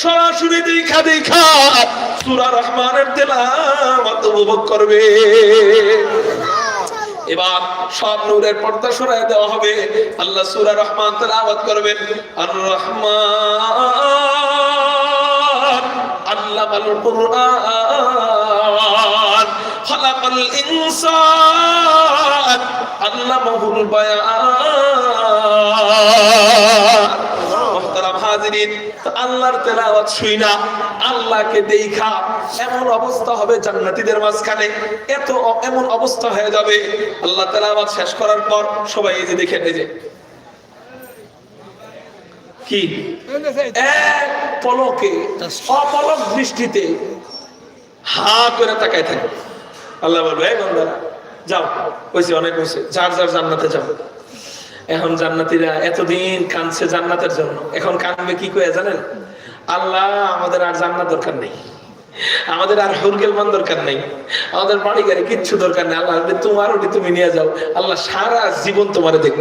সরাসরি দেখা দেখা সূরা রহমানের তেলাওয়াত উপভোগ করবে। এবার সব নূরের পর্দা সরায় দেওয়া হবে। আল্লাহ সূরা রহমান তেলাওয়াত করবেন। আর রহমান আল্লামাল কুরআন খালাকাল ইনসান আল্লামাহুল বায়ান। মুহতারাম হাজিরিন, আল্লাহর তেলাওয়াত শুইনা আল্লাহকে দেখা এমন অবস্থা হবে জান্নাতীদের মাঝখানে, এমন অবস্থা হয়ে যাবে। আল্লাহ তেলাওয়াত শেষ করার পর সবাই এই যে দেখেন, এই যে কি এক পলকে অপলক দৃষ্টিতে হা করে তাকায় থাকে। আল্লাহ বলবে, এই বান্দারা যাও, কইছে অনেক হইছে, যার যার জান্নাতে যাও। এখন জান্নাতীরা এতদিন কাঁদছে জান্নাতের জন্য, এখন কাঁদবে কি কয়ে জানেন? আল্লাহ আমাদের আর জান্নাত দরকার নেই, আমাদের আর হুরগেলমান দরকার নেই, আমাদের বাড়ি গাড়ি কিচ্ছু দরকার নেই। আল্লাহ তোমার ওটি তুমি নিয়ে যাও, আল্লাহ সারা জীবন তোমারে দেখবে।